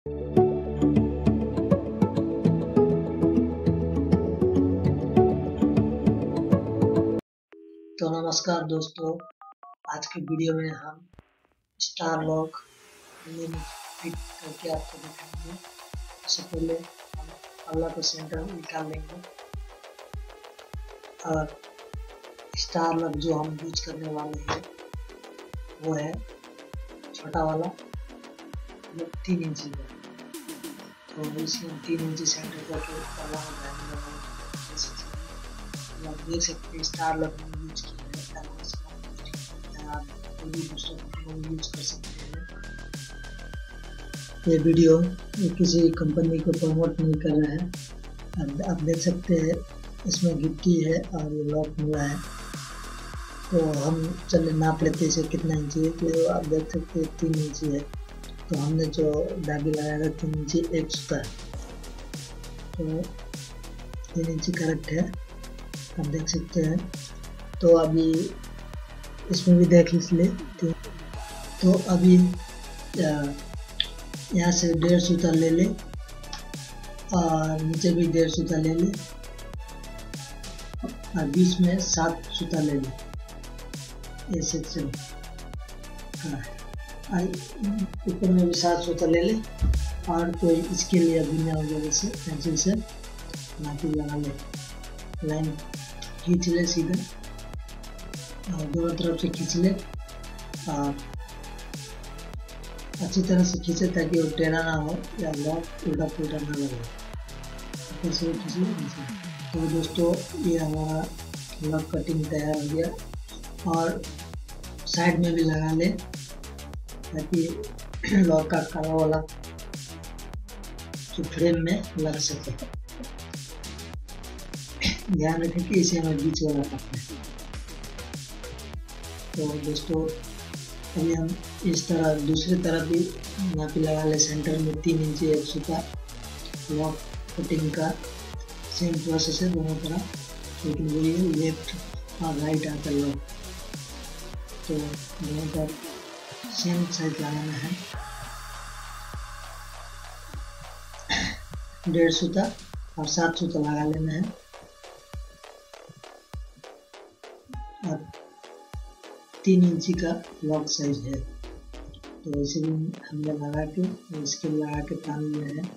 तो नमस्कार दोस्तों, आज के वीडियो में हम स्टार लॉक फिट करके आपको दिखाएंगे। सबसे पहले हम अगला को सेंटर निकाल लेंगे और स्टार लॉक जो हम यूज करने वाले हैं वो है छोटा वाला, मतलब 3 इंची का। तो इसमें 3 इंची सेंटर करके अगला आप देख सकते हैं स्टार लॉक यूज किया है। आप कोई भी दूसरा कंपनी यूज कर सकते हैं। ये वीडियो किसी कंपनी को प्रमोट नहीं कर रहा है। आप देख सकते हैं इसमें गिट्टी है और ये लॉक मिला है। तो हम चलिए नाप लेते हैं इसे कितना इंची है। तो आप देख सकते हैं 3 इंची है। तो हमने जो दागी लगाया था 3 इंची 1 सूता है, तो 3 इंची करेक्ट है, आप देख सकते हैं। तो अभी इसमें भी देख लीजिए। तो अभी यहाँ से 1.5 सूता ले ले और नीचे भी 1.5 सूता ले ले और बीच में 7 सूता ले ले। ये सेक्शन ऊपर में भी 7 सूता ले ले और कोई इसके लिए बिना वगैरह से पेंसिल से नापी लगा ले। लाइन खींच ले सीधा और दोनों तरफ से खींच ले और अच्छी तरह से खींचे ताकि वो टेढ़ा ना हो या लॉक उल्टा पुल्टा ना लगे। ऐसे खींच ले। तो दोस्तों ये हमारा लॉक कटिंग तैयार हो गया और साइड में भी लगा ले ताकि लॉक का कड़ा वाला जो फ्रेम में लग सके। ध्यान रखें कि इसे हमें बीच वाला काटना है। तो दोस्तों अभी हम इस तरह दूसरी तरफ भी नापी लगा ले। सेंटर में 3 इंची 1 सूता लॉक कटिंग का सेम प्रोसेस है दोनों तरफ, लेकिन वही है लेफ्ट और राइट आता लॉक। तो दोनों तरफ सेम साइज लगाना है। 1.5 सूता और 7 सूता लगा लेना है और 3 इंची का लॉक साइज है। तो इसे भी हमने लगा के इसके लगा के तान लिया है।